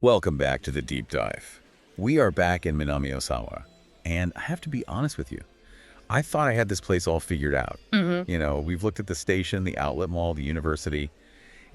Welcome back to the deep dive. We are back in Minami-Osawa, and I have to be honest with you. I thought I had this place all figured out. We've looked at the station, the outlet mall, the university,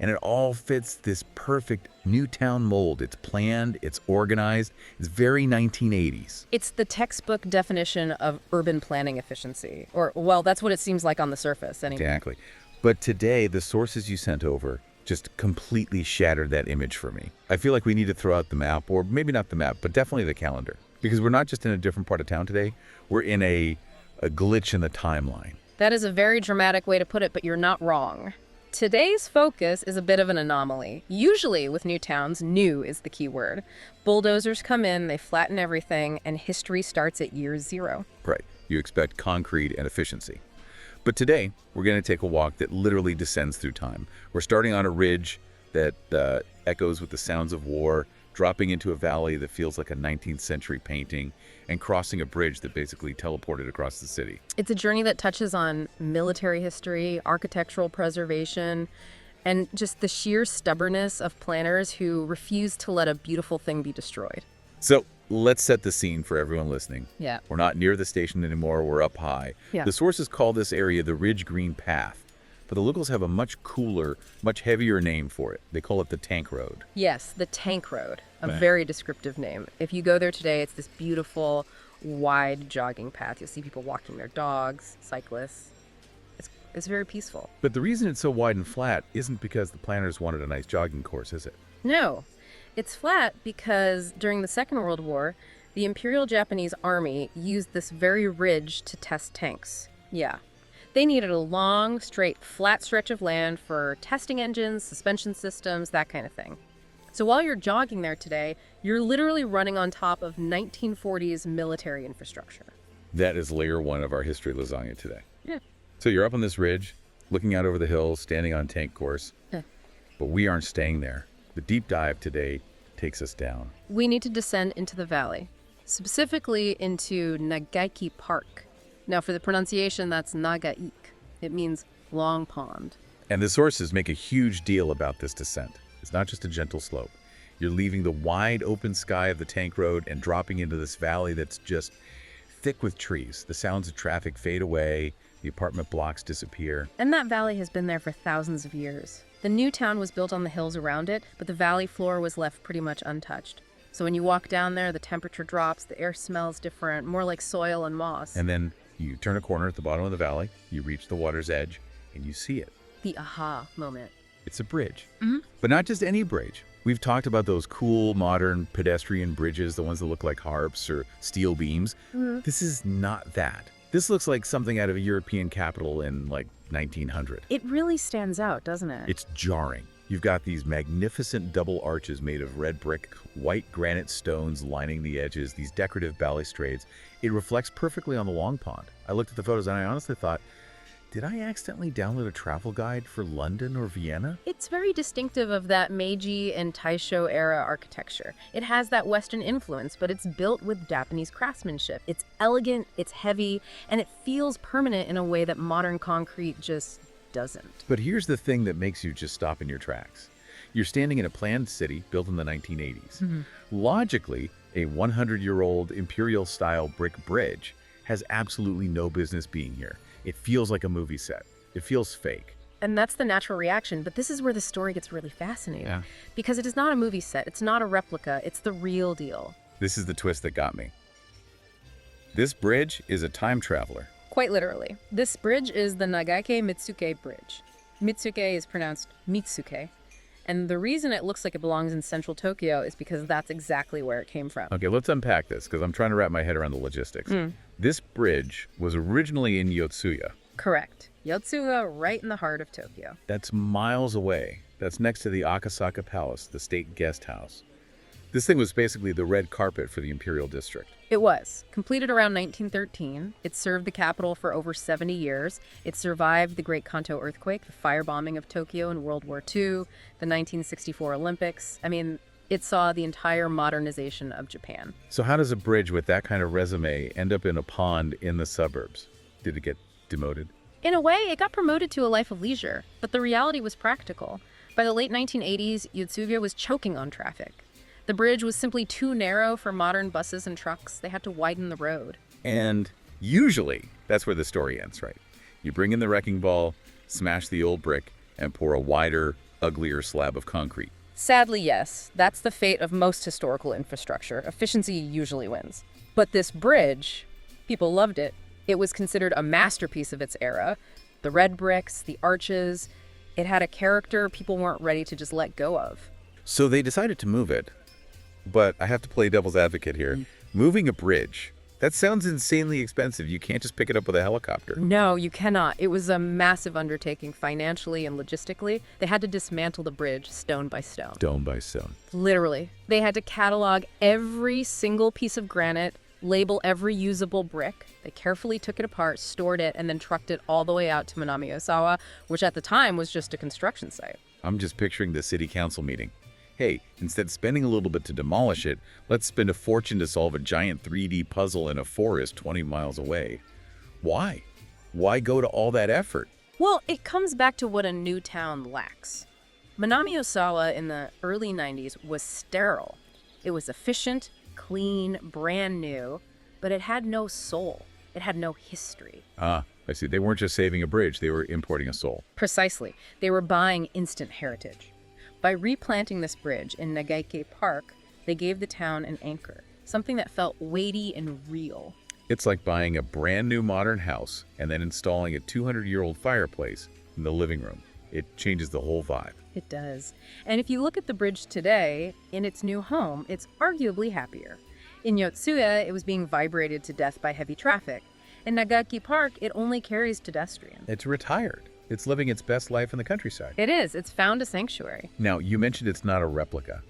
and it all fits this perfect new town mold. It's planned, it's organized, it's very 1980s. It's the textbook definition of urban planning efficiency. Or, well, that's what it seems like on the surface, anyway. Exactly. But today, the sources you sent over just completely shattered that image for me. I feel like we need to throw out the map, or maybe not the map, but definitely the calendar. Because we're not just in a different part of town today, we're in a glitch in the timeline. That is a very dramatic way to put it, but you're not wrong. Today's focus is a bit of an anomaly. Usually with new towns, new is the key word. Bulldozers come in, they flatten everything, and history starts at year zero. Right. You expect concrete and efficiency. But today, we're going to take a walk that literally descends through time. We're starting on a ridge that echoes with the sounds of war, dropping into a valley that feels like a 19th century painting, and crossing a bridge that basically teleported across the city. It's a journey that touches on military history, architectural preservation, and just the sheer stubbornness of planners who refuse to let a beautiful thing be destroyed. So let's set the scene for everyone listening. Yeah. We're not near the station anymore, we're up high. Yeah. The sources call this area the Ridge Green Path, but the locals have a much cooler, much heavier name for it. They call it the Tank Road. Yes, the Tank Road, a Right. very descriptive name. If you go there today, it's this beautiful, wide jogging path. You'll see people walking their dogs, cyclists. It's very peaceful. But the reason it's so wide and flat isn't because the planners wanted a nice jogging course, is it? No, it's flat because during the Second World War, the Imperial Japanese Army used this very ridge to test tanks. Yeah. They needed a long, straight, flat stretch of land for testing engines, suspension systems, that kind of thing. So while you're jogging there today, you're literally running on top of 1940s military infrastructure. That is layer one of our history lasagna today. Yeah. So you're up on this ridge, looking out over the hills, standing on tank course. Yeah. But we aren't staying there. The deep dive today takes us down. We need to descend into the valley, specifically into Nagaiki Park. Now, for the pronunciation, that's Nagaik. It means long pond. And the sources make a huge deal about this descent. It's not just a gentle slope. You're leaving the wide open sky of the tank road and dropping into this valley that's just thick with trees. The sounds of traffic fade away, the apartment blocks disappear. And that valley has been there for thousands of years. The new town was built on the hills around it, but the valley floor was left pretty much untouched. So when you walk down there, the temperature drops, the air smells different, more like soil and moss. And then you turn a corner at the bottom of the valley, you reach the water's edge, and you see it. The aha moment. It's a bridge. But not just any bridge. We've talked about those cool, modern pedestrian bridges, the ones that look like harps or steel beams. This is not that. This looks like something out of a European capital in, 1900. It really stands out, doesn't it? It's jarring. You've got these magnificent double arches made of red brick, white granite stones lining the edges, these decorative balustrades. It reflects perfectly on the long pond. I looked at the photos and I honestly thought, did I accidentally download a travel guide for London or Vienna? It's very distinctive of that Meiji and Taisho era architecture. It has that Western influence, but it's built with Japanese craftsmanship. It's elegant, it's heavy, and it feels permanent in a way that modern concrete just doesn't. But here's the thing that makes you just stop in your tracks. You're standing in a planned city built in the 1980s. Logically, a 100-year-old imperial-style brick bridge has absolutely no business being here. It feels like a movie set. It feels fake. And that's the natural reaction, but this is where the story gets really fascinating. Yeah. Because it is not a movie set, it's not a replica, it's the real deal. This is the twist that got me. This bridge is a time traveler. Quite literally. This bridge is the Nagaike Mitsuke Bridge. Mitsuke is pronounced Mitsuke. And the reason it looks like it belongs in central Tokyo is because that's exactly where it came from. Okay, let's unpack this because I'm trying to wrap my head around the logistics. This bridge was originally in Yotsuya. Correct. Yotsuga, right in the heart of Tokyo. That's miles away. That's next to the Akasaka Palace, the state guest house. This thing was basically the red carpet for the imperial district. It was. Completed around 1913. It served the capital for over 70 years. It survived the Great Kanto earthquake, the firebombing of Tokyo in World War II, the 1964 Olympics. I mean, it saw the entire modernization of Japan. So how does a bridge with that kind of resume end up in a pond in the suburbs? Did it get demoted? In a way, it got promoted to a life of leisure, but the reality was practical. By the late 1980s, Yotsuga was choking on traffic. The bridge was simply too narrow for modern buses and trucks. They had to widen the road. And usually, that's where the story ends, right? You bring in the wrecking ball, smash the old brick, and pour a wider, uglier slab of concrete. Sadly, yes. That's the fate of most historical infrastructure. Efficiency usually wins. But this bridge, people loved it. It was considered a masterpiece of its era. The red bricks, the arches, it had a character people weren't ready to just let go of. So they decided to move it. But I have to play devil's advocate here. Moving a bridge, that sounds insanely expensive. You can't just pick it up with a helicopter. No, you cannot. It was a massive undertaking financially and logistically. They had to dismantle the bridge stone by stone. Stone by stone. Literally. They had to catalog every single piece of granite, label every usable brick. They carefully took it apart, stored it, and then trucked it all the way out to Minami-Osawa, which at the time was just a construction site. I'm just picturing the city council meeting. Hey, instead of spending a little bit to demolish it, let's spend a fortune to solve a giant 3D puzzle in a forest 20 miles away. Why? Why go to all that effort? Well, it comes back to what a new town lacks. Minami-Osawa in the early 90s was sterile. It was efficient, clean, brand new, but it had no soul. It had no history. Ah, I see. They weren't just saving a bridge, they were importing a soul. Precisely. They were buying instant heritage. By replanting this bridge in Nagaike Park, they gave the town an anchor, something that felt weighty and real. It's like buying a brand new modern house and then installing a 200-year-old fireplace in the living room. It changes the whole vibe. It does. And if you look at the bridge today, in its new home, it's arguably happier. In Yotsuya, it was being vibrated to death by heavy traffic. In Nagaiki Park, it only carries pedestrians. It's retired. It's living its best life in the countryside. It is. It's found a sanctuary. Now, you mentioned it's not a replica.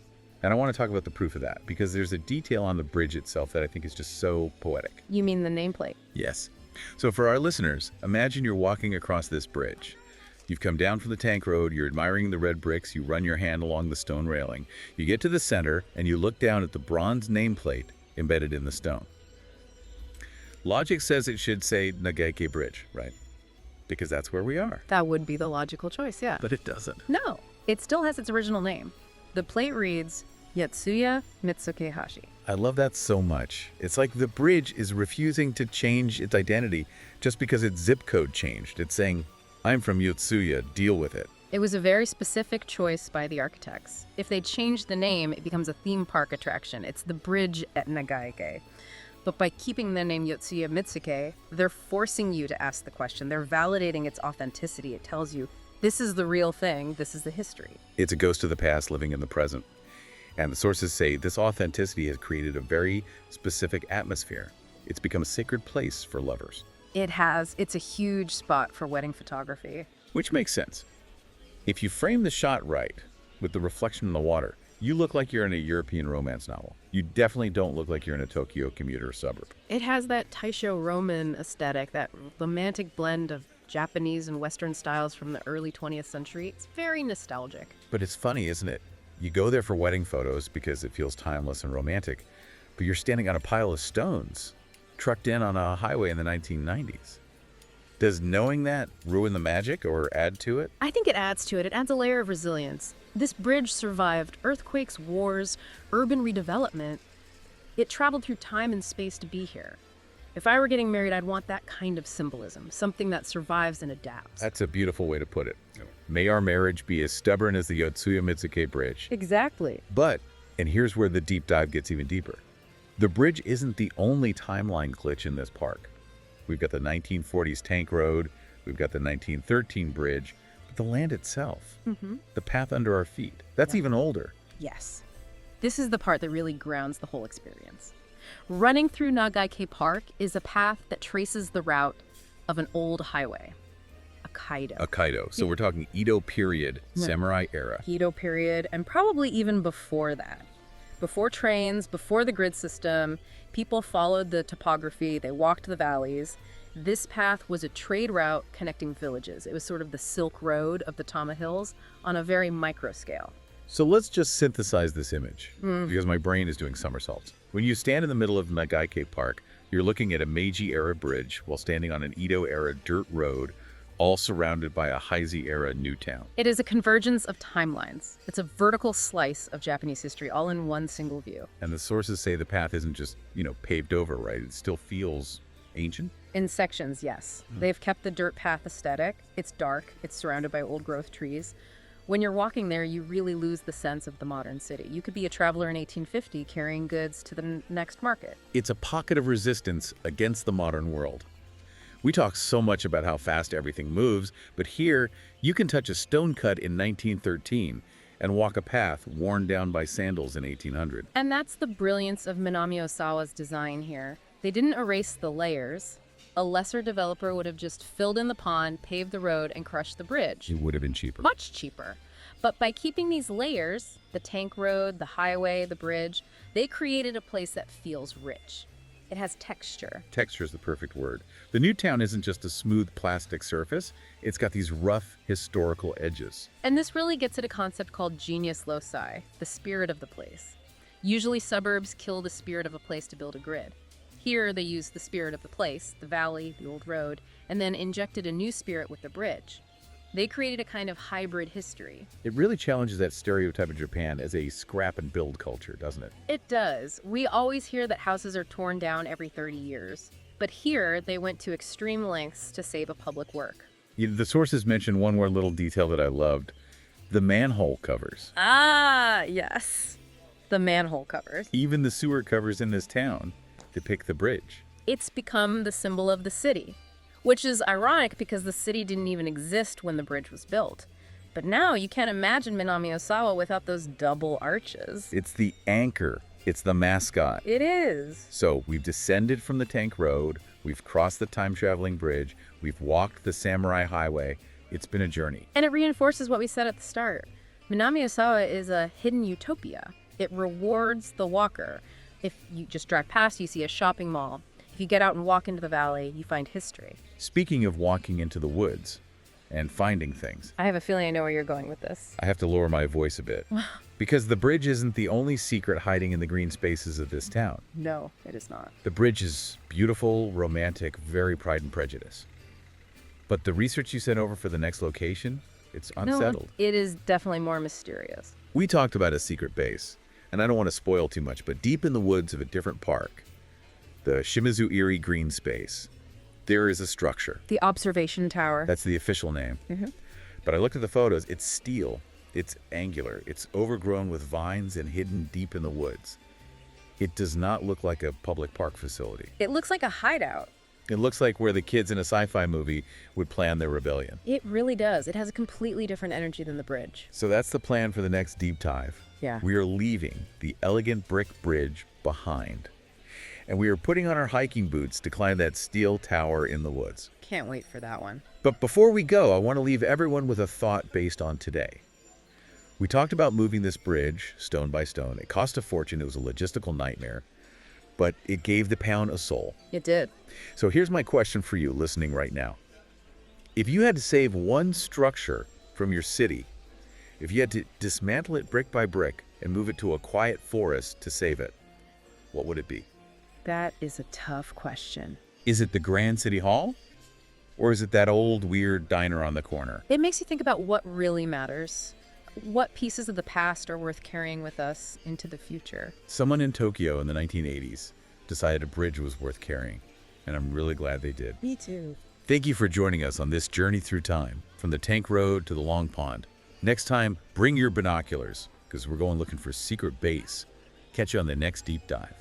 And I want to talk about the proof of that, because there's a detail on the bridge itself that I think is just so poetic. You mean the nameplate? Yes. So for our listeners, imagine you're walking across this bridge. You've come down from the tank road, you're admiring the red bricks, you run your hand along the stone railing. You get to the center, and you look down at the bronze nameplate embedded in the stone. Logic says it should say Nagaike Bridge, right? Because that's where we are. That would be the logical choice, yeah. But it doesn't. No, it still has its original name. The plate reads Yotsuya Mitsukehashi. I love that so much. It's like the bridge is refusing to change its identity just because its zip code changed. It's saying, I'm from Yotsuya, deal with it. It was a very specific choice by the architects. If they change the name, it becomes a theme park attraction. It's the bridge at Nagaike. But by keeping the name Yotsuya Mitsuke, they're forcing you to ask the question. They're validating its authenticity. It tells you, this is the real thing, this is the history. It's a ghost of the past living in the present. And the sources say this authenticity has created a very specific atmosphere. It's become a sacred place for lovers. It has. It's a huge spot for wedding photography. Which makes sense. If you frame the shot right, with the reflection in the water, you look like you're in a European romance novel. You definitely don't look like you're in a Tokyo commuter suburb. It has that Taisho Roman aesthetic, that romantic blend of Japanese and Western styles from the early 20th century. It's very nostalgic. But it's funny, isn't it? You go there for wedding photos because it feels timeless and romantic, but you're standing on a pile of stones, trucked in on a highway in the 1990s. Does knowing that ruin the magic or add to it? I think it adds to it. It adds a layer of resilience. This bridge survived earthquakes, wars, urban redevelopment. It traveled through time and space to be here. If I were getting married, I'd want that kind of symbolism, something that survives and adapts. That's a beautiful way to put it. May our marriage be as stubborn as the Yotsuya Mitsuke Bridge. Exactly. But, and here's where the deep dive gets even deeper, the bridge isn't the only timeline glitch in this park. We've got the 1940s tank road, we've got the 1913 bridge, but the land itself, the path under our feet, that's even older. Yes. This is the part that really grounds the whole experience. Running through Nagaike Park is a path that traces the route of an old highway, a kaido. A kaido. So we're talking Edo period, samurai era. Edo period, and probably even before that. Before trains, before the grid system, people followed the topography, they walked the valleys. This path was a trade route connecting villages. It was sort of the Silk Road of the Tama Hills on a very micro scale. So let's just synthesize this image, because my brain is doing somersaults. When you stand in the middle of Nagaike Park, you're looking at a Meiji-era bridge while standing on an Edo-era dirt road all surrounded by a Heisei-era new town. It is a convergence of timelines. It's a vertical slice of Japanese history, all in one single view. And the sources say the path isn't just, paved over, right? It still feels ancient. In sections, yes. They've kept the dirt path aesthetic. It's dark. It's surrounded by old-growth trees. When you're walking there, you really lose the sense of the modern city. You could be a traveler in 1850 carrying goods to the next market. It's a pocket of resistance against the modern world. We talk so much about how fast everything moves, but here you can touch a stone cut in 1913 and walk a path worn down by sandals in 1800. And that's the brilliance of Minami-Osawa's design here. They didn't erase the layers. A lesser developer would have just filled in the pond, paved the road, and crushed the bridge. It would have been cheaper. Much cheaper. But by keeping these layers, the tank road, the highway, the bridge, they created a place that feels rich. It has texture. Texture is the perfect word. The new town isn't just a smooth plastic surface. It's got these rough historical edges. And this really gets at a concept called genius loci, the spirit of the place. Usually suburbs kill the spirit of a place to build a grid. Here they used the spirit of the place, the valley, the old road, and then injected a new spirit with the bridge. They created a kind of hybrid history. It really challenges that stereotype of Japan as a scrap and build culture, doesn't it? It does. We always hear that houses are torn down every 30 years. But here, they went to extreme lengths to save a public work. The sources mention one more little detail that I loved. The manhole covers. Ah, yes. The manhole covers. Even the sewer covers in this town depict the bridge. It's become the symbol of the city. Which is ironic because the city didn't even exist when the bridge was built. But now you can't imagine Minami-Osawa without those double arches. It's the anchor. It's the mascot. It is. So we've descended from the tank road. We've crossed the time-traveling bridge. We've walked the samurai highway. It's been a journey. And it reinforces what we said at the start. Minami-Osawa is a hidden utopia. It rewards the walker. If you just drive past, you see a shopping mall. If you get out and walk into the valley, you find history. Speaking of walking into the woods and finding things, I have a feeling I know where you're going with this. I have to lower my voice a bit. Because the bridge isn't the only secret hiding in the green spaces of this town. No, it is not. The bridge is beautiful, romantic, very Pride and Prejudice. But the research you sent over for the next location, it's unsettled. No, it is definitely more mysterious. We talked about a secret base, and I don't want to spoil too much, but deep in the woods of a different park, the Shimizu-Eri Green Space, there is a structure. The observation tower. That's the official name. But I looked at the photos. It's steel. It's angular. It's overgrown with vines and hidden deep in the woods. It does not look like a public park facility. It looks like a hideout. It looks like where the kids in a sci-fi movie would plan their rebellion. It really does. It has a completely different energy than the bridge. So that's the plan for the next deep dive. Yeah. We are leaving the elegant brick bridge behind. And we are putting on our hiking boots to climb that steel tower in the woods. Can't wait for that one. But before we go, I want to leave everyone with a thought based on today. We talked about moving this bridge stone by stone. It cost a fortune. It was a logistical nightmare. But it gave the town a soul. It did. So here's my question for you listening right now. If you had to save one structure from your city, if you had to dismantle it brick by brick and move it to a quiet forest to save it, what would it be? That is a tough question. Is it the Grand City Hall? Or is it that old, weird diner on the corner? It makes you think about what really matters. What pieces of the past are worth carrying with us into the future? Someone in Tokyo in the 1980s decided a bridge was worth carrying, and I'm really glad they did. Me too. Thank you for joining us on this journey through time, from the tank road to the long pond. Next time, bring your binoculars, because we're going looking for secret base. Catch you on the next deep dive.